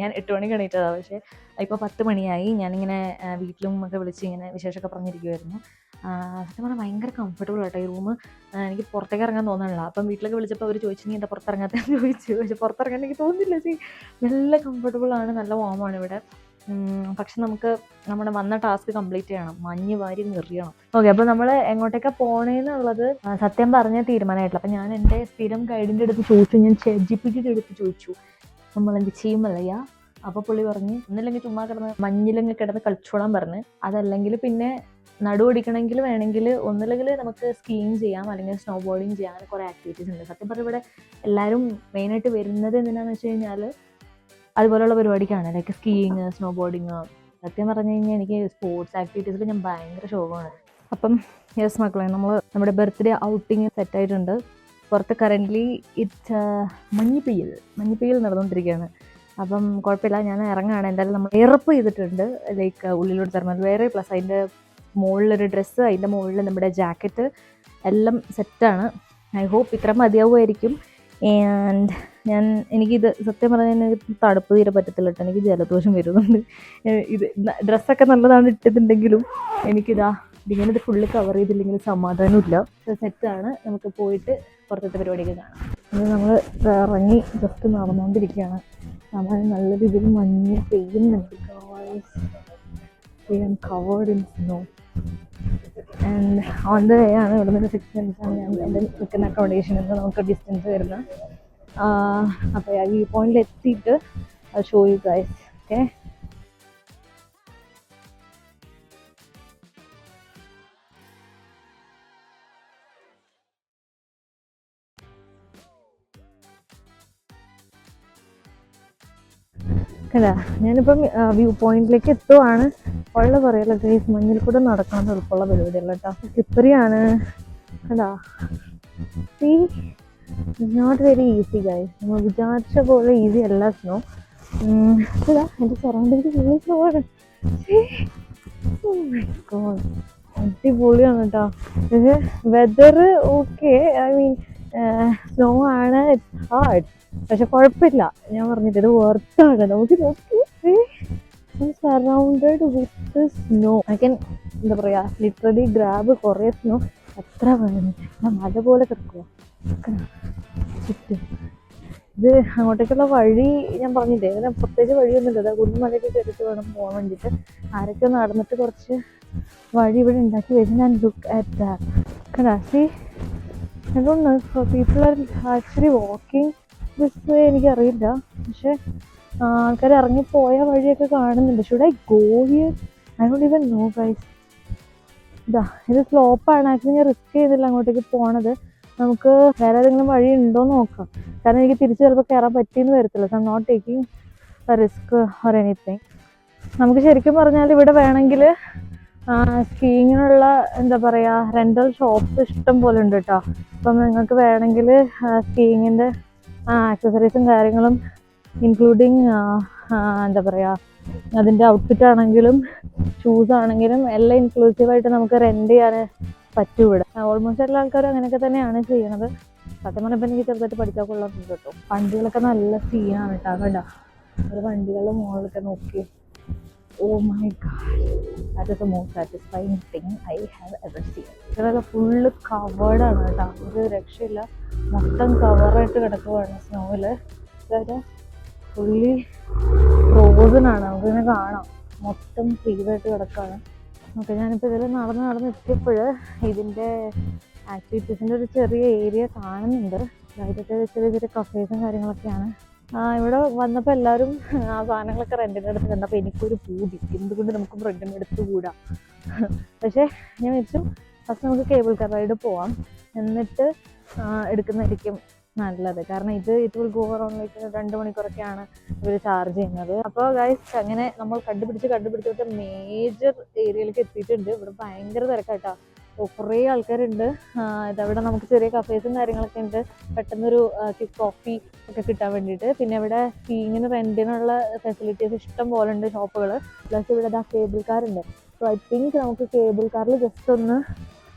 ഞാൻ 8 മണിക്ക് എണീറ്റതാണ്. പക്ഷേ ഇപ്പോൾ 10 മണിയായി. ഞാനിങ്ങനെ വീട്ടിലും ഒക്കെ വിളിച്ച് ഇങ്ങനെ വിശേഷമൊക്കെ പറഞ്ഞിരിക്കുമായിരുന്നു. സത്യം പറഞ്ഞാൽ ഭയങ്കര കംഫർട്ടബിൾ ആട്ടോ ഈ റൂം. എനിക്ക് പുറത്തേക്ക് ഇറങ്ങാൻ തോന്നണില്ല. അപ്പം വീട്ടിലൊക്കെ വിളിച്ചപ്പോൾ അവർ ചോദിച്ചു നീ എന്താ പുറത്തിറങ്ങാത്തതെന്ന് ചോദിച്ചു. പക്ഷേ പുറത്തിറങ്ങാൻ എനിക്ക് തോന്നുന്നില്ല. നല്ല കംഫർട്ടബിളാണ്, നല്ല വാമാണ് ഇവിടെ. പക്ഷെ നമുക്ക് നമ്മുടെ വന്ന ടാസ്ക് കംപ്ലീറ്റ് ചെയ്യണം, മഞ്ഞ് വാരി നിറയണം. ഓക്കെ, അപ്പോൾ നമ്മൾ എങ്ങോട്ടേക്കാണ് പോണേന്നുള്ളത് സത്യം പറഞ്ഞാൽ തീരുമാനമായിട്ടില്ല. അപ്പം ഞാൻ എൻ്റെ സ്ഥിരം ഗൈഡിൻ്റെ അടുത്ത് ചോദിച്ചു, ഞാൻ ChatGPTയുടെ അടുത്ത് ചോദിച്ചു നമ്മളെന്ത് ചെയ്യുമല്ലയ്യ. അപ്പോൾ പുള്ളി പറഞ്ഞ് ഒന്നില്ലെങ്കിൽ ചുമ്മാ കിടന്ന് മഞ്ഞിലങ്ങ് കിടന്ന് കളിച്ചോളാൻ പറഞ്ഞ്, അതല്ലെങ്കിൽ പിന്നെ നടുവൊടിക്കണമെങ്കിൽ വേണമെങ്കിൽ ഒന്നില്ലെങ്കിൽ നമുക്ക് സ്കീയിങ് ചെയ്യാം, അല്ലെങ്കിൽ സ്നോ ബോർഡിങ് ചെയ്യാൻ കുറേ ആക്ടിവിറ്റീസ് ഉണ്ട്. സത്യം പറഞ്ഞാൽ ഇവിടെ എല്ലാവരും മെയിനായിട്ട് വരുന്നത് എന്തിനാണെന്ന് വെച്ച് കഴിഞ്ഞാൽ അതുപോലെയുള്ള പരിപാടിക്കാണ്, ലൈക്ക് സ്കീയിങ്, സ്നോ ബോർഡിങ്. സത്യം പറഞ്ഞു കഴിഞ്ഞാൽ എനിക്ക് സ്പോർട്സ് ആക്ടിവിറ്റീസിൽ ഞാൻ ഭയങ്കര ശോകമാണ്. അപ്പം യെസ് മക്കളെ, നമ്മുടെ ബർത്ത്ഡേ ഔട്ടിങ് സെറ്റായിട്ടുണ്ട്. പുറത്ത് കറൻ്റ്ലി ഇറ്റ്സ് മഞ്ഞിപ്പെയ്യൽ നടന്നുകൊണ്ടിരിക്കുകയാണ്. അപ്പം കുഴപ്പമില്ല, ഞാൻ ഇറങ്ങുകയാണ്. എന്തായാലും നമ്മൾ എയർപ്പ് ചെയ്തിട്ടുണ്ട്, ലൈക്ക് ഉള്ളിലോട്ട് തരുന്നത് വേറെ, പ്ലസ് അതിൻ്റെ മുകളിലൊരു ഡ്രസ്സ്, അതിൻ്റെ മുകളിൽ നമ്മുടെ ജാക്കറ്റ് എല്ലാം സെറ്റാണ്. ഐ ഹോപ്പ് ഇത്ര മതിയാവുമായിരിക്കും. ആൻഡ് എനിക്കിത് സത്യം പറഞ്ഞാൽ എനിക്ക് തണുപ്പ് തീരെ പറ്റത്തില്ല കേട്ടോ, എനിക്ക് ജലദോഷം വരുന്നുണ്ട്. ഇത് ഡ്രസ്സൊക്കെ നല്ലതാണ് ഇട്ടിട്ടുണ്ടെങ്കിലും എനിക്കിതാ ഇത് ഫുള്ള് കവർ ചെയ്തില്ലെങ്കിൽ സമാധാനമില്ല. സെറ്റാണ്, നമുക്ക് പോയിട്ട് പുറത്തത്തെ പരിപാടിയൊക്കെ കാണാം. അത് നമ്മൾ ഇറങ്ങി ജസ്റ്റ് നടന്നുകൊണ്ടിരിക്കുകയാണ്. നല്ല രീതിയിൽ മഞ്ഞ് പെയ്യുന്നുണ്ട്. Covered in snow and on the way ആണ്. ഇവിടെ നിന്ന് 6 മിനിറ്റ്സാണ് ഞാൻ എൻ്റെ നിൽക്കുന്ന അക്കോമഡേഷനിൽ നിന്ന് നമുക്ക് ഡിസ്റ്റൻസ് വരുന്നത്. അപ്പോൾ ആ വ്യൂ പോയിന്റിൽ എത്തിയിട്ട് ഷോ യു ഗൈസ്. ഓക്കെ, അല്ല ഞാനിപ്പം വ്യൂ പോയിന്റിലേക്ക് എത്തുവാണ്. ഉള്ള പറയല്ലോ ഗൈസ്, മഞ്ഞിൽ കൂടെ നടക്കാൻ എളുപ്പമുള്ള പരിപാടിയല്ല കേട്ടോ. സ്ലിപ്പറിയാണ് അതാ. നോട്ട് വെരി ഈസി ഗൈസ്, നമ്മൾ വിചാരിച്ച പോലെ ഈസി അല്ല സ്നോ. ഇതാ എൻ്റെ സറൗണ്ടിങ് ഫുള്ളി സ്നോ ആണ്. അടിപൊളിയാണ് കേട്ടോ. ഇത് weather okay, I mean snow ആണ്, ഇറ്റ്സ് ഹാർഡ്. പക്ഷെ കുഴപ്പമില്ല, ഞാൻ പറഞ്ഞിട്ട് ഇത് വർത്താണ്. നമുക്ക് നോക്കി surrounded with snow. I can എന്താ പറയുക, ലിറ്ററലി ഗ്രാബ് കുറേ സ്നോ. എത്ര വേണം, ഞാൻ മല പോലെ കിടക്കുക ചുറ്റും. ഇത് അങ്ങോട്ടേക്കുള്ള വഴി ഞാൻ പറഞ്ഞില്ലേ, ഇതിന് പ്രത്യേകിച്ച് വഴിയൊന്നുമില്ല. അതായത് കുന്നുമലയൊക്കെ കയറിയിട്ട് വേണം പോകാൻ വേണ്ടിയിട്ട്. ആരൊക്കെ നടന്നിട്ട് കുറച്ച് വഴി ഇവിടെ ഉണ്ടാക്കി വെച്ച് ഞാൻ ലുക്ക് അറ്റ് ദാറ്റ്. കണ്ടാ, see I don't know if people are actually walking this way, എനിക്കറിയില്ല. പക്ഷെ ആൾക്കാർ ഇറങ്ങിപ്പോയ വഴിയൊക്കെ കാണുന്നുണ്ട്. Should I go here? I don't even know guys. ഇതാ ഇത് സ്ലോപ്പാണ്. ആക്ച്വലി ഞാൻ റിസ്ക് ചെയ്തില്ല അങ്ങോട്ടേക്ക് പോണത്. നമുക്ക് വേറെ ഏതെങ്കിലും വഴി ഉണ്ടോ എന്ന് നോക്കാം. കാരണം എനിക്ക് തിരിച്ച് ചിലപ്പോൾ കയറാൻ പറ്റിയെന്ന് വരത്തില്ല. So I'm not taking a risk or anything. നമുക്ക് ശരിക്കും പറഞ്ഞാൽ ഇവിടെ വേണമെങ്കിൽ സ്കീയിങ്ങിനുള്ള എന്താ പറയുക, റെൻ്റൽ ഷോപ്സ് ഇഷ്ടം പോലെ ഉണ്ട് കേട്ടോ. അപ്പം നിങ്ങൾക്ക് വേണമെങ്കിൽ സ്കീയിങ്ങിൻ്റെ ആക്സസറീസും കാര്യങ്ങളും ഇൻക്ലൂഡിങ് എന്താ പറയുക, അതിൻ്റെ ഔട്ട്ഫിറ്റ് ആണെങ്കിലും ഷൂസ് ആണെങ്കിലും എല്ലാം ഇൻക്ലൂസീവായിട്ട് നമുക്ക് റെൻ്റ് ചെയ്യാൻ പറ്റും ഇവിടെ. ഓൾമോസ്റ്റ് എല്ലാ ആൾക്കാരും അങ്ങനെയൊക്കെ തന്നെയാണ് ചെയ്യണത്. സത്യം പറഞ്ഞപ്പോൾ എനിക്ക് ചെറുതായിട്ട് പഠിക്കാൻ കൊള്ളാറുണ്ട് കേട്ടോ. വണ്ടികളൊക്കെ നല്ല സീനാണ് കേട്ടോ. കേട്ടോ, ഒരു വണ്ടികളുടെ മുകളിലൊക്കെ നോക്കി. Oh my god, that is the most satisfying thing I have ever seen. ഇതൊക്കെ ഫുള്ള് കവേർഡാണ് കേട്ടോ, ഒരു രക്ഷയില്ല. മൊത്തം കവറായിട്ട് കിടക്കുവാണ് സ്നോയിൽ. അതായത് ഫുള്ളി ഫ്രോസനാണ്, നമുക്കിങ്ങനെ കാണാം. മൊത്തം ഫ്രീസായിട്ട് കിടക്കുകയാണ്. ഓക്കെ, ഞാനിപ്പോൾ ഇതിൽ നടന്ന് എത്തിയപ്പോൾ ഇതിൻ്റെ ആക്ടിവിറ്റീസിൻ്റെ ഒരു ചെറിയ ഏരിയ കാണുന്നുണ്ട്. ഇതൊക്കെ ചെറിയ ചെറിയ കഫേസും കാര്യങ്ങളൊക്കെയാണ്. ഇവിടെ വന്നപ്പോൾ എല്ലാവരും ആ സാധനങ്ങളൊക്കെ റെൻറ്റിന് എടുത്ത് കണ്ടപ്പോൾ എനിക്കൊരു പൂതി, എന്തുകൊണ്ട് നമുക്കും റെൻറ്റിന് എടുത്ത് കൂടാം. പക്ഷേ ഞാൻ വെച്ചു ഫസ്റ്റ് നമുക്ക് കേബിൾ കാർ റൈഡ് പോവാം, എന്നിട്ട് എടുക്കുന്നതായിരിക്കും നല്ലത്. കാരണം it will go around like 2 മണിക്കൂറൊക്കെയാണ് ഇവർ ചാർജ് ചെയ്യുന്നത്. അപ്പോൾ ഗൈസ് അങ്ങനെ നമ്മൾ കണ്ടുപിടിച്ചിട്ട് മേജർ ഏരിയയിലേക്ക് എത്തിയിട്ടുണ്ട്. ഇവിടെ ഭയങ്കര തിരക്കാട്ടോ, കുറേ ആൾക്കാരുണ്ട്. ഇതവിടെ നമുക്ക് ചെറിയ കഫേസും കാര്യങ്ങളൊക്കെ ഉണ്ട്, പെട്ടെന്നൊരു കോഫി ഒക്കെ കിട്ടാൻ വേണ്ടിയിട്ട്. പിന്നെ ഇവിടെ സ്കീയിങ്ങിന് റെൻറ്റിനുള്ള ഫെസിലിറ്റീസ് ഇഷ്ടം പോലെ ഉണ്ട്, ഷോപ്പുകൾ. പ്ലസ് ഇവിടെ കേബിൾ കാറുണ്ട്. സോ ഐ തിങ്ക് നമുക്ക് കേബിൾ കാറിൽ ജസ്റ്റ് ഒന്ന്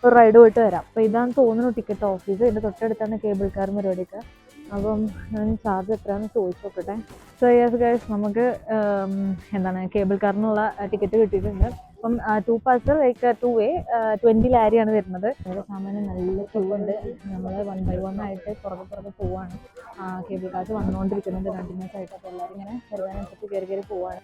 ഒരു റൈഡ് പോയിട്ട് വരാം. അപ്പോൾ ഇതാണ് തോന്നുന്നു ടിക്കറ്റ് ഓഫീസ്. ഇതിൻ്റെ തൊട്ടടുത്താണ് കേബിൾ കാർ പരിപാടിയൊക്കെ. അപ്പം ഞാൻ ചാർജ് എത്രയാണെന്ന് ചോദിച്ചു നോക്കട്ടെ. സോ യെസ് ഗൈസ്, നമുക്ക് എന്താണ് കേബിൾ കാറിനുള്ള ടിക്കറ്റ് കിട്ടിയിട്ടുണ്ട്. അപ്പം 2 പാസ് ലൈക്ക് 2 വേ 20 ലാരിയാണ് വരുന്നത്. ഇവിടെ സാമാന്യം നല്ല ക്യൂ ഉണ്ട്. നമ്മൾ 1 ബൈ 1 ആയിട്ട് പുറകെ പോവാണ്. കേബിൾ കാർസ് വന്നുകൊണ്ടിരിക്കുന്നുണ്ട് കണ്ടിന്യൂസ് ആയിട്ട്. അപ്പോൾ എല്ലാവരും ഇങ്ങനെ വരുവാനനുസരിച്ച് കയറി പോവാണ്.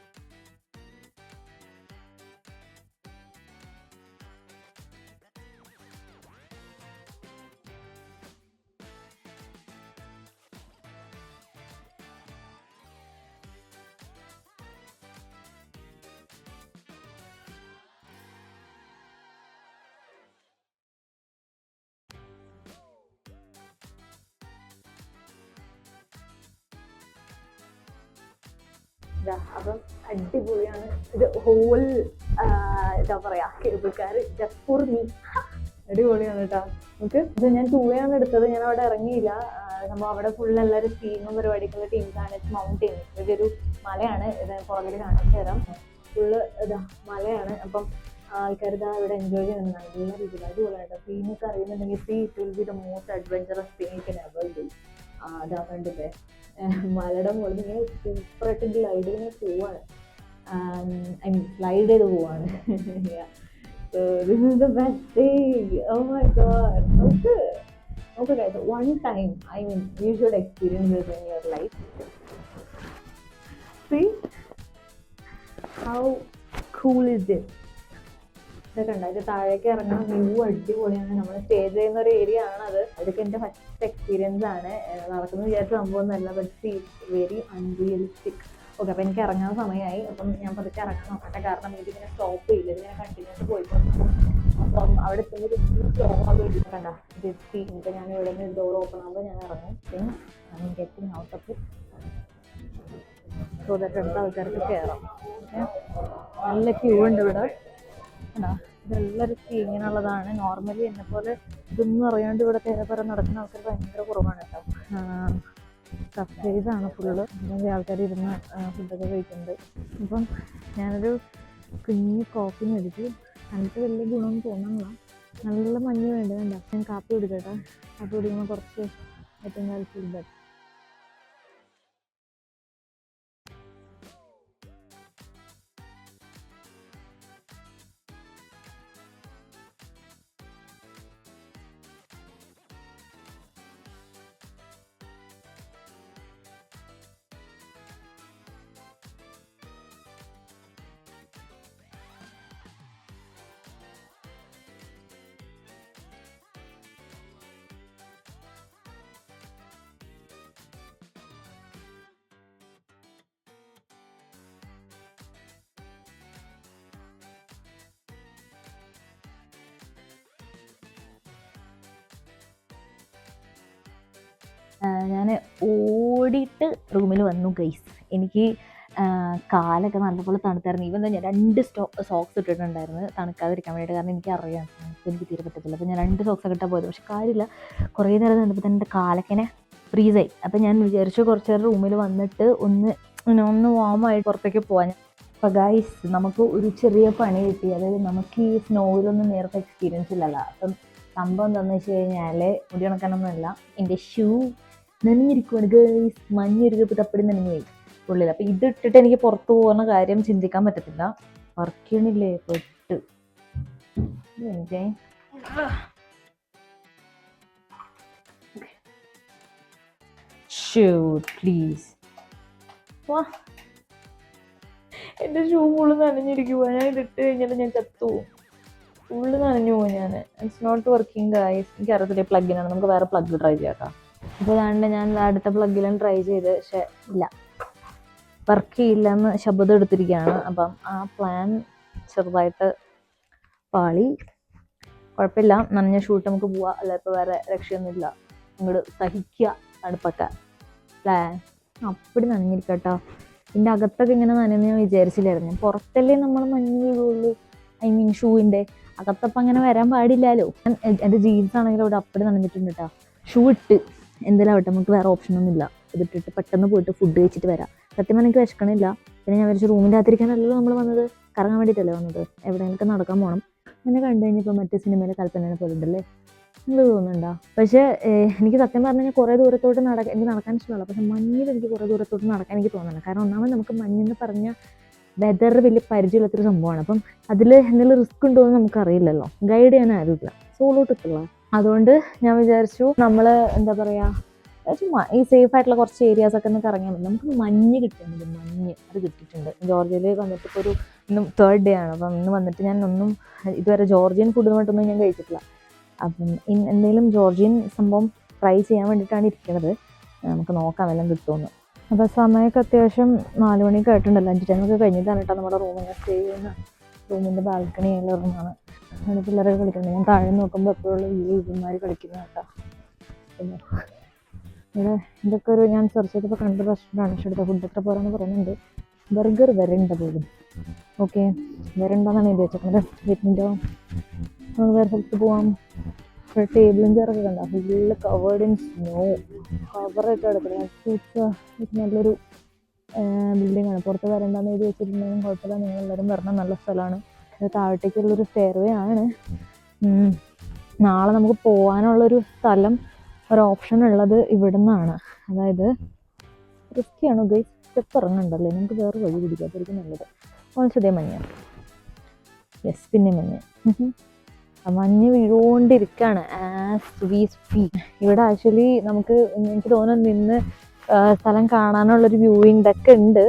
അപ്പം അടിപൊളിയാണ് ഇത്. ഹോൾ എന്താ പറയാ, cable car just for me. അടിപൊളിയാണ് കേട്ടോ. നമുക്ക് ഇത് ഞാൻ 2 വേ ആണ് എടുത്തത്. ഞാൻ അവിടെ ഇറങ്ങിയില്ല. നമ്മൾ അവിടെ ഫുൾ എല്ലാവരും സ്കീമും പരിപാടിക്കുള്ള ടീംസാണ്. മൗണ്ടൈൻ, ഇതൊരു മലയാണ്. ഇത് പുറകിൽ കാണിച്ചു തരാം. ഫുള്ള് ഇതാ മലയാണ്. അപ്പം ആൾക്കാർ ഇതാ ഇവിടെ എൻജോയ് ചെയ്യുന്നത് നല്ല രീതിയിൽ. അടിപൊളിയായിട്ട് സീനൊക്കെ അറിയുന്നുണ്ടെങ്കിൽ it will be the most adventurous thing you can ever do. അതാ കണ്ടില്ലേ, മലയുടെ മുകളിൽ ഇങ്ങനെ സൂപ്പറായിട്ട് ഗ്ലൈഡ് ഇങ്ങനെ പോവാണ്. ഐ മീൻ സ്ലൈഡ് ചെയ്ത് പോവാണ്. So this is the best thing. Oh my god. Okay guys, one time, I mean, you should experience this in your life. See how cool is this? ഇതൊക്കെ ഉണ്ട്. ഇത് താഴേക്ക് ഇറങ്ങുന്ന view അടിപൊളിയാണ്. നമ്മൾ stay ചെയ്യുന്ന ഒരു ഏരിയ ആണത്. അതൊക്കെ എൻ്റെ ഫസ്റ്റ് എക്സ്പീരിയൻസ് ആണ്. നടക്കുന്നത് വിചാരിച്ച സംഭവമൊന്നുമല്ല. But very unrealistic. ഓക്കെ, അപ്പം എനിക്ക് ഇറങ്ങാൻ സമയമായി. അപ്പം ഞാൻ പതുക്കെ ഇറങ്ങാൻ നോക്കട്ടെ. കാരണം ഇതിങ്ങനെ സ്റ്റോപ്പ് ചെയ്യില്ല, ഇതിങ്ങനെ കണ്ടിന്യൂസ് പോയിക്കൊണ്ടിരിക്കും. അപ്പം അവിടെ എത്തുമ്പോൾ സ്ലോ ആയിട്ട് കണ്ട ഇത് എത്തി. ഇപ്പം ഞാൻ ഇവിടെ നിന്ന് ഡോർ ഓപ്പൺ ആകുമ്പോൾ ഞാൻ ഇറങ്ങും. പിന്നെ getting out of it so that അടുത്ത ആൾക്കാർക്ക് കയറാം. നല്ല ക്യൂ ഉണ്ട് ഇവിടെ. ഇതെല്ലാവരും സ്കീയിങ്ങിനുള്ളതാണ്. നോർമലി എന്നെപ്പോലെ ഇതൊന്നും അറിയാണ്ട് ഇവിടെ തേരപ്പുറ നടക്കുന്ന ആൾക്കാർ ഭയങ്കര കുറവാണ് കേട്ടോ. കഫേസാണ് ഫുള്ള്. അല്ലെങ്കിൽ ആൾക്കാർ ഇരുന്ന് ഫുഡൊക്കെ കഴിക്കുന്നുണ്ട്. അപ്പം ഞാനൊരു കുഞ്ഞ് കോഫി മേടിച്ചു. കണ്ടിട്ട് വലിയ ഗുണമൊന്നും തോന്നുന്നില്ല. നല്ല മഞ്ഞ് വേണ്ടതുണ്ട്. ഞാൻ കാപ്പി കുടിക്കട്ടെ. കാപ്പി കുടിക്കുമ്പോൾ കുറച്ച് ഏറ്റവും താല്പര്യം. ഞാൻ ഓടിയിട്ട് റൂമിൽ വന്നു ഗൈസ്. എനിക്ക് കാലൊക്കെ നല്ലപോലെ തണുത്തായിരുന്നു. ഈവൻ ഞാൻ 2 സോക്സ് ഇട്ടിട്ടുണ്ടായിരുന്നു തണുക്കാതിരിക്കാൻ വേണ്ടിയിട്ട്. കാരണം എനിക്കറിയാം എനിക്ക് തീരെ പറ്റത്തില്ല. അപ്പോൾ ഞാൻ 2 സോക്സൊക്കെ ഇട്ടാൽ പോയത്. പക്ഷെ കാര്യമില്ല, കുറേ നേരം നിന്നപ്പോൾ തന്നെ എൻ്റെ കാലൊക്കെ ഫ്രീസായി. അപ്പം ഞാൻ വിചാരിച്ചു കുറച്ച് നേരം റൂമിൽ വന്നിട്ട് ഒന്ന് വാമായി പുറത്തേക്ക് പോകാൻ. അപ്പോൾ ഗൈസ്, നമുക്ക് ഒരു ചെറിയ പണി കിട്ടി. അതായത് നമുക്ക് ഈ സ്നോയിലൊന്നും നേരത്തെ എക്സ്പീരിയൻസ് ഇല്ലല്ലോ. അപ്പം സംഭവം എന്താണെന്ന് വെച്ച് കഴിഞ്ഞാൽ മുടി ഉണക്കാനൊന്നുമല്ല, എൻ്റെ ഷൂ നനഞ്ഞിരിക്കുവാണ് ഗൈസ്. മഞ്ഞൊരുക്കപ്പോൾ തപ്പടി നനഞ്ഞു പോയി ഉള്ളിൽ. അപ്പം ഇതിട്ടിട്ട് എനിക്ക് പുറത്ത് പോകുന്ന കാര്യം ചിന്തിക്കാൻ പറ്റത്തില്ല. വർക്ക് ചെയ്യണില്ലേ പെട്ട്. പ്ലീസ് വാ. എൻ്റെ ഷൂ ഫുള്ള് നനഞ്ഞിരിക്കുവാ. ഞാൻ ഇതിട്ട് കഴിഞ്ഞാൽ ഞാൻ ചത്തു. ഫുള്ള് നനഞ്ഞു പോകും ഞാൻ. It's not working guys. എനിക്കറിയത്തില്ലേ പ്ലഗിനാണ്. നമുക്ക് വേറെ പ്ലഗ് ട്രൈ ചെയ്യാം കേട്ടോ. അപ്പോൾ അതാണ്ട് ഞാൻ അടുത്ത പ്ലഗിലും ട്രൈ ചെയ്ത്, പക്ഷെ ഇല്ല, വർക്ക് ചെയ്യില്ലെന്ന് ശബ്ദം എടുത്തിരിക്കുകയാണ്. അപ്പം ആ പ്ലാൻ ചെറുതായിട്ട് പാളി. കുഴപ്പമില്ല, നനഞ്ഞ ഷൂട്ട് നമുക്ക് പോവാം. അല്ല ഇപ്പോൾ വേറെ രക്ഷയൊന്നുമില്ല. അങ്ങോട്ട് സഹിക്കുക തണുപ്പൊക്കെ അല്ലേ. അപ്പടി നനഞ്ഞിരിക്കട്ടോ. ഇതിൻ്റെ അകത്തൊക്കെ ഇങ്ങനെ നനഞ്ഞ് ഞാൻ വിചാരിച്ചില്ലായിരുന്നു. പുറത്തല്ലേ നമ്മൾ മഞ്ഞ് വീഴുള്ളൂ. ഐ മീൻ ഷൂവിൻ്റെ അകത്തപ്പം അങ്ങനെ വരാൻ പാടില്ലല്ലോ. എൻ്റെ ജീൻസ് ആണെങ്കിലും ഇവിടെ അപ്പടി നനഞ്ഞിട്ടുണ്ട് കേട്ടോ. ഷൂ ഇട്ട് എന്തെങ്കിലും ആവട്ടെ, നമുക്ക് വേറെ ഓപ്ഷനൊന്നുമില്ല. ഇതിട്ടിട്ട് പെട്ടെന്ന് പോയിട്ട് ഫുഡ് കഴിച്ചിട്ട് വരാം. സത്യം എനിക്ക് വിശക്കണില്ല. പിന്നെ ഞാൻ വിചാരിച്ചു റൂമിൻ്റെ അകത്തിരിക്കാനല്ലല്ലോ നമ്മൾ വന്നത്, കറങ്ങാൻ വേണ്ടിയിട്ടല്ലേ വന്നത്. എവിടെയെങ്കിലൊക്കെ നടക്കാൻ പോകണം. എന്നെ കണ്ടു കഴിഞ്ഞപ്പോൾ മറ്റേ സിനിമയിലെ കൽപ്പനയെ പോലെ ഉണ്ടല്ലേ. എന്ന് തോന്നുന്നുണ്ടോ? പക്ഷേ എനിക്ക് സത്യം പറഞ്ഞു കഴിഞ്ഞാൽ കുറേ ദൂരത്തോട്ട് എനിക്ക് നടക്കാൻ ഇഷ്ടമല്ല. പക്ഷെ മഞ്ഞിൽ എനിക്ക് കുറേ ദൂരത്തോട്ട് നടക്കാൻ എനിക്ക് തോന്നുന്നില്ല. കാരണം ഒന്നാമത് നമുക്ക് മഞ്ഞെന്ന് പറഞ്ഞാൽ വെതർ വലിയ പരിചയമില്ലാത്തൊരു സംഭവമാണ്. അപ്പം അതിൽ എന്തെങ്കിലും റിസ്ക് ഉണ്ടോ എന്ന് നമുക്കറിയില്ലല്ലോ. ഗൈഡ് ചെയ്യാൻ ആരുമില്ല, സോളോ ട്രിപ്പുള്ള. അതുകൊണ്ട് ഞാൻ വിചാരിച്ചു നമ്മൾ എന്താ പറയുക, ചുമ്മാ ഈ സേഫ് ആയിട്ടുള്ള കുറച്ച് ഏരിയാസൊക്കെ ഒന്ന് കറങ്ങിയാൽ മതി. നമുക്ക് മഞ്ഞ് കിട്ടുന്നുണ്ട്, മഞ്ഞ് അത് കിട്ടിയിട്ടുണ്ട്. ജോർജിയയിൽ വന്നിട്ട് ഇപ്പോൾ ഇന്നും 3rd ഡേ ആണ്. അപ്പം ഇന്ന് വന്നിട്ട് ഞാൻ ഇതുവരെ ജോർജിയൻ ഫുഡുമായിട്ടൊന്നും ഞാൻ കഴിച്ചിട്ടില്ല. അപ്പം എന്തെങ്കിലും ജോർജിയൻ സംഭവം ട്രൈ ചെയ്യാൻ വേണ്ടിയിട്ടാണ് ഇരിക്കുന്നത്. നമുക്ക് നോക്കാം എല്ലാം കിട്ടുമെന്ന്. അപ്പോൾ സമയമൊക്കെ അത്യാവശ്യം 4 മണിയൊക്കെ ആയിട്ടുണ്ട്. ലഞ്ച് ടൈമൊക്കെ കഴിഞ്ഞിട്ടാണ് കേട്ടോ നമ്മുടെ റൂമിൽ സ്റ്റേ ചെയ്യുന്ന. റൂമിൻ്റെ ബാൽക്കണിയിലെ റൂമാണ്. അവിടെ പിള്ളേരൊക്കെ കളിക്കുന്നത്. ഞാൻ താഴെ നോക്കുമ്പോൾ എപ്പോഴുള്ള ഇവന്മാർ കളിക്കുന്നത് കേട്ടോ. പിന്നെ ഇവിടെ ഇതൊക്കെ ഞാൻ സെർച്ച് ചെയ്തപ്പോൾ കണ്ട റെസ്റ്റോറൻ്റാണ്. പക്ഷേ എടുത്ത ഫുഡ് എത്ര പോരാന്ന് പറയുന്നുണ്ട്. ബർഗർ വരണ്ട പോലും. ഓക്കെ, വരണ്ടെന്നാണ് എഴുതി വെച്ചേക്കുന്നത്. വീട്ടിൻ്റെ നമുക്ക് വേറെ സ്ഥലത്ത് പോവാം. ഇവിടെ ടേബിളും ചെയറൊക്കെ കണ്ട ഫുള്ള് കവേർഡ് ഇൻ സ്നോ, കവറായിട്ട് കിടക്കുന്നത്. നല്ലൊരു ബിൽഡിംഗ് ആണ്. പുറത്ത് വരണ്ടെന്ന് എഴുതി വെച്ചിട്ടുണ്ടെങ്കിൽ കുഴപ്പമില്ല, നിങ്ങളെല്ലാവരും വരണം, നല്ല സ്ഥലമാണ്. ഇത് താഴത്തേക്കുള്ളൊരു സ്റ്റെയർവേ ആണ്. നാളെ നമുക്ക് പോകാനുള്ളൊരു സ്ഥലം, ഒരു ഓപ്ഷൻ ഉള്ളത് ഇവിടെ നിന്നാണ്. അതായത് റിസ്ക്കിയാണ് ഗൈസ്, സ്റ്റെപ്പ് ഇറങ്ങണ്ടല്ലേ, നമുക്ക് വേറെ വഴി പിടിക്കാത്തായിരിക്കും നല്ലത്. ഓൾസോ മഞ്ഞ, യെസ്, പിന്നെ മഞ്ഞ് മഞ്ഞ് വീഴുകൊണ്ടിരിക്കുകയാണ് ആസ് വി സ്പീക്ക്. ഇവിടെ ആക്ച്വലി എനിക്ക് തോന്നുന്നു നിന്ന് സ്ഥലം കാണാനുള്ളൊരു വ്യൂയിങ് ഡെക്ക് ഉണ്ട്.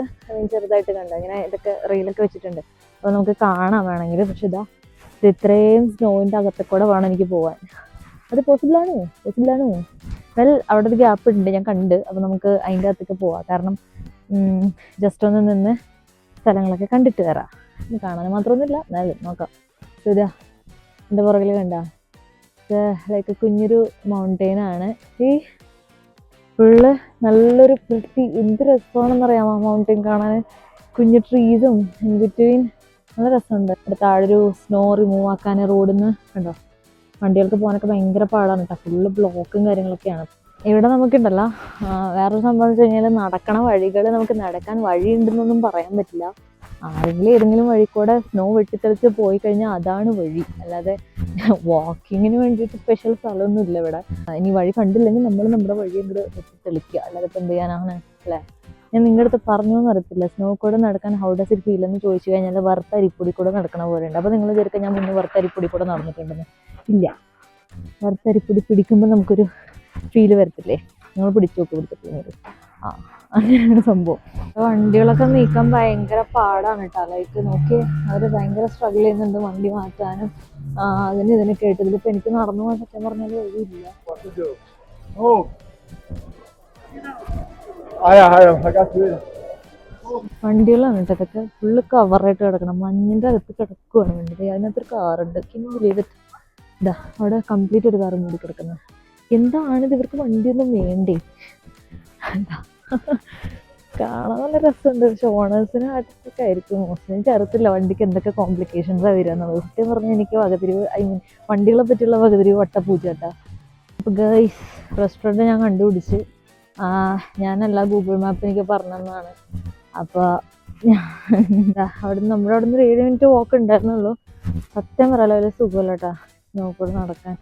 ചെറുതായിട്ട് കണ്ട ഇങ്ങനെ ഇതൊക്കെ റീലൊക്കെ വെച്ചിട്ടുണ്ട്. അപ്പോൾ നമുക്ക് കാണാൻ വേണമെങ്കിൽ. പക്ഷെ ഇത് ഇത്രയും സ്നോയിൻ്റെ അകത്തെ കൂടെ വേണം എനിക്ക് പോകാൻ. അത് പോസിബിളാണ്. വെൽ, അവിടെ ഒരു ഗ്യാപ്പ് ഉണ്ട്, ഞാൻ കണ്ട്. അപ്പോൾ നമുക്ക് അതിൻ്റെ അകത്തേക്ക് പോവാം. കാരണം ജസ്റ്റ് ഒന്ന് നിന്ന് സ്ഥലങ്ങളൊക്കെ കണ്ടിട്ട് വരാം. കാണാൻ മാത്രമൊന്നുമില്ല, എന്നാലും നോക്കാം. ഇതാ എൻ്റെ പുറകിൽ കണ്ട ലൈക്ക് കുഞ്ഞൊരു മൗണ്ടെയിനാണ്. ഈ ഫുള്ള് നല്ലൊരു എന്ത് രസമാണെന്നറിയാമോ മൗണ്ടെയിൻ കാണാൻ. കുഞ്ഞു ട്രീസും ഇൻ ബിറ്റ്വീൻ നല്ല രസമുണ്ട്. ഇവിടെ താഴൊരു സ്നോ റിമൂവ് ആക്കാൻ റോഡിൽ നിന്ന് കണ്ടോ. വണ്ടികൾക്ക് പോകാനൊക്കെ ഭയങ്കര പാടാണ് കേട്ടോ, ഫുള്ള് ബ്ലോക്കും കാര്യങ്ങളൊക്കെയാണ്. ഇവിടെ നമുക്കുണ്ടല്ലോ വേറൊരു സംഭവം വെച്ച് കഴിഞ്ഞാൽ നടക്കണ വഴികൾ, നമുക്ക് നടക്കാൻ വഴിയുണ്ടെന്നൊന്നും പറയാൻ പറ്റില്ല. ആരെങ്കിലും ഏതെങ്കിലും വഴി കൂടെ സ്നോ വെട്ടിത്തെളിച്ച് പോയി കഴിഞ്ഞാൽ അതാണ് വഴി, അല്ലാതെ വാക്കിങ്ങിന് വേണ്ടിയിട്ട് സ്പെഷ്യൽ സ്ഥലമൊന്നും ഇല്ല ഇവിടെ. ഇനി വഴി കണ്ടില്ലെങ്കിൽ നമ്മൾ നമ്മുടെ വഴി അങ്ങോട്ട് വെട്ടിത്തെളിക്കുക, അല്ലാതെ ഇപ്പം എന്ത് ചെയ്യാനാണ് അല്ലേ. ഞാൻ നിങ്ങളുടെ അടുത്ത് പറഞ്ഞു എന്ന് അറിയത്തില്ല, സ്നോ കൂടെ നടക്കാൻ ഹൗ ഡസ് ഇറ്റ് ഫീൽ എന്ന് ചോദിച്ചു കഴിഞ്ഞാൽ വറുത്ത അരിപ്പൊടി കൂടെ നടക്കണ പോലെ ഉണ്ട്. അപ്പോൾ നിങ്ങൾ വിചാരിക്കുക ഞാൻ മുന്നേ വറുത്ത അരിപ്പൊടി കൂടെ നടന്നിട്ടുണ്ടെന്ന്. ഇല്ല, വറുത്ത അരിപ്പൊടി പിടിക്കുമ്പോൾ നമുക്കൊരു ഫീല് വരത്തില്ലേ, നിങ്ങൾ പിടിച്ചിട്ടില്ലെങ്കിൽ അങ്ങനെയാണ് സംഭവം. വണ്ടികളൊക്കെ നീക്കാൻ ഭയങ്കര പാടാണ് കേട്ടോ. ലൈക്ക് നോക്കി അവർ ഭയങ്കര സ്ട്രഗിൾ ചെയ്യുന്നുണ്ട് വണ്ടി മാറ്റാനും ഇതിനൊക്കെ ആയിട്ട്. ഇതിലിപ്പോൾ എനിക്ക് നടന്നു പോകാൻ സത്യം പറഞ്ഞാൽ വഴിയില്ല. വണ്ടികളാണ് കേട്ടോ ഇതൊക്കെ, ഫുള്ള് കവറായിട്ട് കിടക്കണം, മഞ്ഞിൻ്റെ അകത്ത് കിടക്കുവാണ് വണ്ടി. അതിനകത്തൊരു കാറുണ്ട്, ഇതാ അവിടെ കംപ്ലീറ്റ് ഒരു കാറ് മൂടി കിടക്കുന്നത്. എന്താണിത്, ഇവർക്ക് വണ്ടിയൊന്നും വേണ്ടേ? എന്താ കാണാൻ നല്ല രസമുണ്ട്. പക്ഷെ ഓണേഴ്സിന് ആർട്ടിസ്റ്റൊക്കെ ആയിരിക്കും മോസ്റ്റ്ലി. എനിക്ക് അറിയത്തില്ല വണ്ടിക്ക് എന്തൊക്കെ കോംപ്ലിക്കേഷൻസാണ് വരിക എന്നുള്ളത്. സത്യം പറഞ്ഞാൽ എനിക്ക് വകതിരിവ്, വണ്ടികളെ പറ്റിയുള്ള വകതിരിവ് വട്ടപ്പൂച്ച കേട്ടോ. അപ്പോൾ ഗൈസ്, റെസ്റ്റോറൻറ്റ് ഞാൻ കണ്ടുപിടിച്ച്. ഞാനല്ല ഗൂഗിൾ മാപ്പ് എനിക്ക് പറഞ്ഞതാണ്. അപ്പോൾ നമ്മുടെ അവിടെ നിന്ന് 7 മിനിറ്റ് വാക്ക് ഉണ്ടായിരുന്നുള്ളൂ. സത്യം പറയാലോ വലിയ സുഖമല്ല കേട്ടോ നോക്കൂടെ നടക്കാൻ.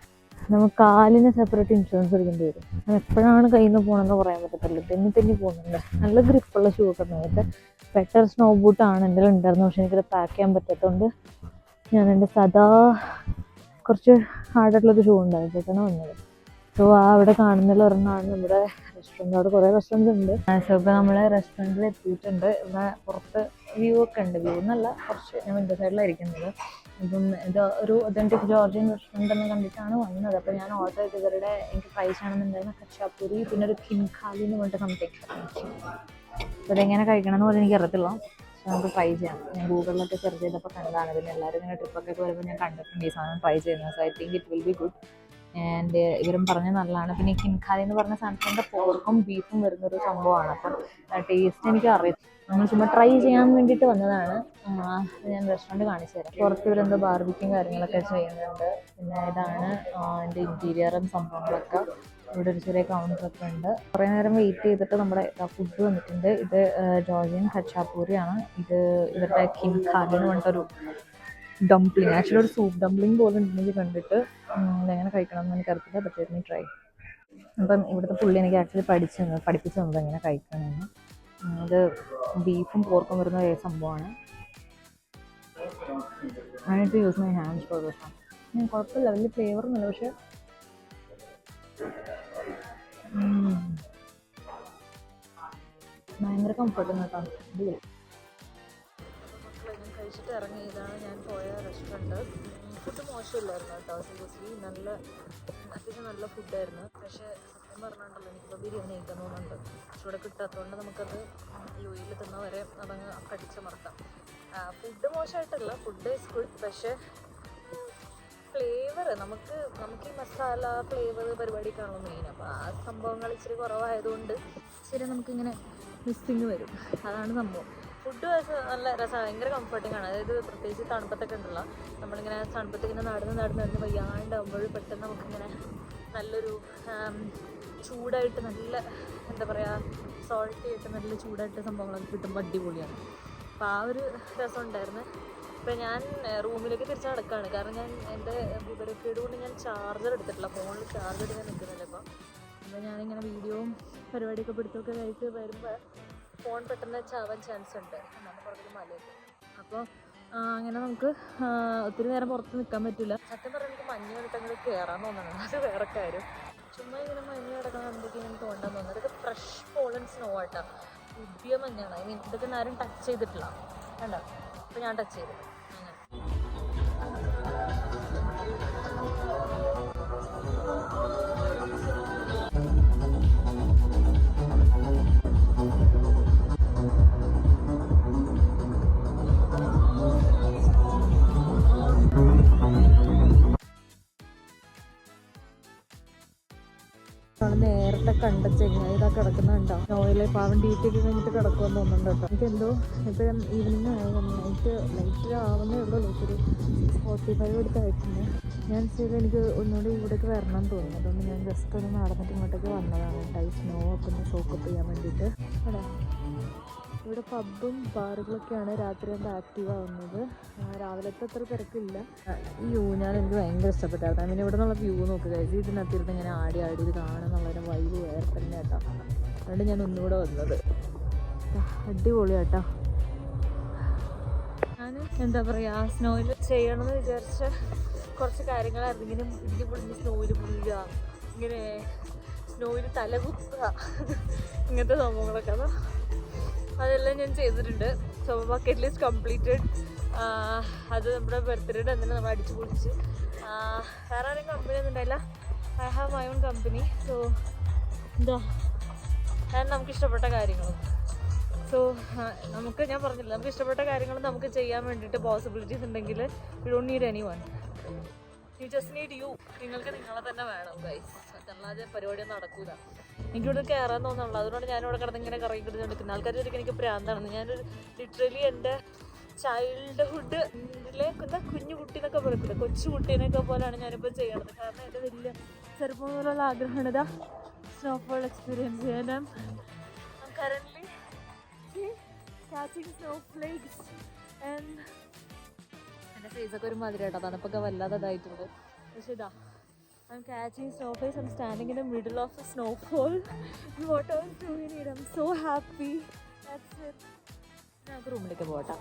നമുക്ക് കാലിന് സെപ്പറേറ്റ് ഇൻഷുറൻസ് എടുക്കേണ്ടി വരും. ഞാൻ എപ്പോഴാണ് കയ്യിൽ നിന്ന് പോകണമെന്ന് പറയാൻ പറ്റത്തില്ല. തെന്നി പോകുന്നുണ്ട്. നല്ല ഗ്രിപ്പുള്ള ഷൂ ഒക്കെ ഉണ്ട്. ബെറ്റർ സ്നോ ബൂട്ടാണ് എൻ്റെ ഉണ്ടായിരുന്നു. പക്ഷെ എനിക്കത് പാക്ക് ചെയ്യാൻ പറ്റാത്തതുകൊണ്ട് ഞാൻ എൻ്റെ കുറച്ച് ഹാർഡായിട്ടുള്ളൊരു ഷൂ ഉണ്ടായിട്ടാണ് വന്നത്. സോ അവിടെ കാണുന്നതിൽ ഒരെണ്ണമാണ് നമ്മുടെ റെസ്റ്റോറൻറ്റ്. അവിടെ കുറേ റെസ്റ്റോറൻറ്റ് ഉണ്ട്. സോ ഇപ്പോൾ നമ്മൾ റെസ്റ്റോറൻറ്റിൽ എത്തിയിട്ടുണ്ട്. ഇവിടെ പുറത്ത് വ്യൂ ഒക്കെ ഉണ്ട്. വ്യൂ എന്നല്ല, കുറച്ച് ഞാൻ വിൻഡോ സൈഡിലായിരിക്കുന്നത്. അപ്പം ഇത് ഒരു ഒതൻറ്റിക് ജോർജിയൻ റെസ്റ്റോറൻറ്റ് എന്ന് കണ്ടിട്ടാണ് വന്നത്. അപ്പോൾ ഞാൻ ഓർഡർ ചെയ്ത് ഇവരുടെ എനിക്ക് പ്രൈസ് ആണെന്നുണ്ടായിരുന്നു കച്ചാപ്പൂരി, പിന്നെ ഒരു കിംഖാലി എന്ന് പറഞ്ഞിട്ട് സംതിങ്. അപ്പോൾ ഇതെങ്ങനെ കഴിക്കണം എന്ന് പറഞ്ഞാൽ എനിക്ക് അറിയത്തില്ല. നമുക്ക് ട്രൈ ചെയ്യാം. ഞാൻ ഗൂഗിളിലൊക്കെ സെർച്ച് ചെയ്തപ്പോൾ കണ്ടതാണ്. പിന്നെ എല്ലാവരും ഇങ്ങനെ ട്രിപ്പൊക്കെ വരുമ്പോൾ ഞാൻ കണ്ടിട്ടുണ്ട് ഈ സാധനം ട്രൈ ചെയ്യുന്നത്. So I think it will B good. And ഇവരും പറഞ്ഞ നല്ലതാണ്. പിന്നെ ഈ കിംഖാലി എന്ന് പറഞ്ഞ സാധനത്തിൻ്റെ പോർക്കും ബീഫും വരുന്നൊരു സംഭവമാണ്. അപ്പം ടേസ്റ്റ് എനിക്ക് അറിയാം. നമ്മൾ ചുമ്മാ ട്രൈ ചെയ്യാൻ വേണ്ടിയിട്ട് വന്നതാണ്. ഞാൻ റെസ്റ്റോറൻറ്റ് കാണിച്ചു തരാം. പുറത്ത് ഇവരെന്തോ ബാർബിക്യും കാര്യങ്ങളൊക്കെ ചെയ്യുന്നുണ്ട്. പിന്നെ ഇതാണ് എൻ്റെ ഇൻറ്റീരിയറും സംഭവങ്ങളൊക്കെ. ഇവിടെ ഒരു ചെറിയ കൗണ്ടറൊക്കെ ഉണ്ട്. കുറേ നേരം വെയിറ്റ് ചെയ്തിട്ട് നമ്മുടെ ഫുഡ് വന്നിട്ടുണ്ട്. ഇത് ജോർജിയൻ ഖച്ചാപ്പൂരിയാണ്. ഇത് ഇവരുടെ കിംഖാലി എന്ന് പറഞ്ഞിട്ടൊരു ഡംപ്ലിങ്, ആക്ച്വലി ഒരു സൂപ്പ് ഡംപ്ലിങ് പോലെ ഉണ്ടെങ്കിൽ കണ്ടിട്ട് എങ്ങനെ കഴിക്കണം എന്ന് എനിക്ക് അറിയില്ല. പക്ഷേ ട്രൈ. അപ്പം ഇവിടുത്തെ പുള്ളി എനിക്ക് ആക്ച്വലി പഠിപ്പിച്ചു തന്നത് എങ്ങനെ കഴിക്കണമെന്ന്. അത് ബീഫും പോർക്കും വരുന്ന സംഭവമാണ്. I need to use my hands for this one. കുഴപ്പമില്ല, വലിയ ഫ്ലേവറൊന്നുമില്ല, പക്ഷെ ഭയങ്കര കംഫർട്ടിങ് കേട്ടോ. അടിപൊളി. ഞാൻ കഴിച്ചിട്ട് ഇറങ്ങി. ഇതാണ് ഞാൻ പോയ റെസ്റ്റോറൻറ്റ്. ഫുഡ് മോശമില്ലായിരുന്നു കേട്ടോ. സീരിയസ്ലി അത്യാവശ്യം നല്ല ഫുഡായിരുന്നു. പക്ഷേ സത്യം പറഞ്ഞിട്ടുണ്ടല്ലോ, എനിക്കിപ്പോൾ ബിരിയാണി കഴിക്കാൻ തോന്നുന്നുണ്ട്. പക്ഷെ ഇവിടെ കിട്ടാത്തതുകൊണ്ട് നമുക്കത് യുഎയിൽ തിന്ന വരെ അതങ്ങ് കടിച്ചമർത്താം. ഫുഡ് മോശമായിട്ടല്ല, ഫുഡ് ഈസ് ഗുഡ്. പക്ഷേ ഫ്ലേവർ നമുക്ക് ഈ മസാല ഫ്ലേവർ പരിപാടിക്കാണല്ലോ മെയിൻ. അപ്പോൾ ആ സംഭവങ്ങൾ ഇച്ചിരി കുറവായതുകൊണ്ട് ശരി നമുക്കിങ്ങനെ മിസ്സിങ് വരും. അതാണ് സംഭവം. ഫുഡ് നല്ല രസമാണ്, ഭയങ്കര കംഫർട്ടിങ് ആണ്. അതായത് പ്രത്യേകിച്ച് തണുപ്പത്തൊക്കെ ഉണ്ടല്ലോ, നമ്മളിങ്ങനെ തണുപ്പത്ത് ഇങ്ങനെ നടന്ന് വയ്യാണ്ടാകുമ്പോൾ പെട്ടെന്ന് നമുക്കിങ്ങനെ നല്ലൊരു ചൂടായിട്ട് നല്ല എന്താ പറയുക സോൾട്ടി ആയിട്ട് നല്ല ചൂടായിട്ട് സംഭവങ്ങളൊക്കെ കിട്ടുമ്പോൾ അടിപൊളിയാണ്. അപ്പോൾ ആ ഒരു രസം ഉണ്ടായിരുന്നു. ഇപ്പം ഞാൻ റൂമിലേക്ക് തിരിച്ച് നടക്കുകയാണ്. കാരണം ഞാൻ എൻ്റെ വിവരക്കേട് കൊണ്ട് ഞാൻ ചാർജർ എടുത്തിട്ടില്ല, ഫോണിൽ ചാർജർ എടുക്കാൻ നിൽക്കുന്നില്ല. അപ്പോൾ ഞാനിങ്ങനെ വീഡിയോയും പരിപാടിയൊക്കെ പിടുത്തമൊക്കെ കഴിച്ച് വരുമ്പോൾ ഫോൺ പെട്ടെന്ന് ചാവാൻ ചാൻസ് ഉണ്ട്. എന്നാണ് പുറത്തൊരു മലയുണ്ട്. അപ്പോൾ അങ്ങനെ നമുക്ക് ഒത്തിരി നേരം പുറത്ത് നിൽക്കാൻ പറ്റില്ല. സത്യം പറഞ്ഞാൽ നമുക്ക് മഞ്ഞ് കണ്ടിട്ട് അങ്ങോട്ട് കയറാൻ തോന്നണം, അത് വേറെ കാര്യം. ചുമ്മാ ഇങ്ങനെ മഞ്ഞ് കിടക്കണം എന്തൊക്കെ ഇങ്ങനെ തോണ്ടാൻ തോന്നുന്നത്. ഇതൊക്കെ ഫ്രഷ് ഫോളൻ സ്നോ ആട്ടോ, പുതിയ മഞ്ഞാണ്. ഐ മീൻ ഇതൊക്കെ ആരും ടച്ച് ചെയ്തിട്ടില്ല കണ്ടോ. അപ്പോൾ ഞാൻ ടച്ച് ചെയ്തു അങ്ങനെ. നേരത്തെ കണ്ട ചെങ്ങായി ഇതാ കിടക്കുന്നുണ്ടോ, നോയിലെ പാവം ഡ്യൂട്ടിയൊക്കെ കഴിഞ്ഞിട്ട് കിടക്കുമെന്ന് തോന്നുന്നുണ്ട് കേട്ടോ. എനിക്കെന്തോ ഇപ്പം ഈവനിങ് ലൈറ്റ് ആവുന്നേ ഉള്ളൂ. ഒരു 45 അടുത്തായിട്ടുണ്ട്. ഞാൻ ശരി എനിക്ക് ഒന്നുകൂടി ഇവിടേക്ക് വരണം എന്ന് തോന്നുന്നു. അതുകൊണ്ട് ഞാൻ ജസ്റ്റ് ഒന്ന് നടന്നിട്ട് ഇങ്ങോട്ടേക്ക് വന്നതാണ് കേട്ടോ, ഈ സ്നോ ഒക്കെ ഒന്ന് സോക്കപ്പ് ചെയ്യാൻ വേണ്ടിയിട്ട്. അതെ, ഇവിടെ പബ്ബും ബാറുകളൊക്കെയാണ് രാത്രി കൊണ്ട് ആക്റ്റീവ് ആവുന്നത്. രാവിലത്തെ അത്ര തിരക്കില്ല. ഈ ഊഞ്ഞാൽ എനിക്ക് ഭയങ്കര ഇഷ്ടപ്പെട്ടായിരുന്നു. ഐ മീൻ ഇവിടെ നിന്നുള്ള വ്യൂ നോക്കുക, ഇതിനകത്തിരുന്ന് ഇങ്ങനെ ആടി ഇത് കാണുന്നുള്ളൊരു വൈബ് വേറെ തന്നെ കേട്ടോ. അതുകൊണ്ട് ഞാൻ ഒന്നുകൂടെ വന്നത്. അടിപൊളിയാട്ടോ. ഞാൻ എന്താ പറയുക, സ്നോയിൽ ചെയ്യണമെന്ന് വിചാരിച്ച കുറച്ച് കാര്യങ്ങളായിരുന്നു. ഇങ്ങനെ ഇടിഞ്ഞ് പൊളിഞ്ഞ് സ്നോയിൽ പുള്ളുക, ഇങ്ങനെ സ്നോയിൽ തലകുത്തുക, ഇങ്ങനത്തെ സംഭവങ്ങളൊക്കെ. അതെല്ലാം ഞാൻ ചെയ്തിട്ടുണ്ട്. So bucket list completed. അത് നമ്മുടെ ബർത്ത്ഡേയുടെ തന്നെ നമ്മൾ അടിച്ചു പൊളിച്ച്. വേറെ ആരും കമ്പനി ഒന്നും ഉണ്ടായില്ല. I have my own company. So എന്താ നമുക്കിഷ്ടപ്പെട്ട കാര്യങ്ങളും. സോ ഞാൻ പറഞ്ഞില്ല, നമുക്ക് ഇഷ്ടപ്പെട്ട കാര്യങ്ങൾ നമുക്ക് ചെയ്യാൻ വേണ്ടിയിട്ട് പോസിബിലിറ്റീസ് ഉണ്ടെങ്കിൽ you don't need any one, you just need you. നിങ്ങൾക്ക് നിങ്ങളെ തന്നെ വേണം ഗൈസ്, അല്ലാതെ പരിപാടിയൊന്നും നടക്കൂല. എനിക്കിവിടെ കയറാൻ തോന്നുന്നുള്ളൂ. അതുകൊണ്ട് ഞാനിവിടെ കിടന്ന് ഇങ്ങനെ കറങ്ങി കിടന്ന് എടുക്കുന്നത്. ആൾക്കാർ ശരിക്കും എനിക്ക് പ്രാന്താണെന്ന്. ഞാനൊരു ലിറ്ററലി എൻ്റെ ചൈൽഡ്ഹുഡ് എന്താ കുഞ്ഞു കുട്ടി എന്നൊക്കെ പറയത്തില്ല, കൊച്ചു കുട്ടീനൊക്കെ പോലെയാണ് ഞാനിപ്പോൾ ചെയ്യണത്. കാരണം എൻ്റെ വലിയ ചെറുപ്പം പോലുള്ള ആഗ്രഹമാണ് ഇതാ സ്നോഫോൾ എക്സ്പീരിയൻസ് ചെയ്യാൻ. കറൻ്റ്ലി കാച്ചിങ് സ്നോഫ്ലേക്സ് ആൻഡ് എൻ്റെ ഫേസൊക്കെ ഒരു മാതിരി കേട്ടോ, തണുപ്പൊക്കെ വല്ലാതെ ഇതായിട്ടുണ്ട്. പക്ഷേ ഇതാ I'm catching snowflakes. I'm standing in the middle of the snowfall. What else do we need? I'm so happy. That's it. ഞാൻ റൂമിലേക്ക് പോകട്ടെ.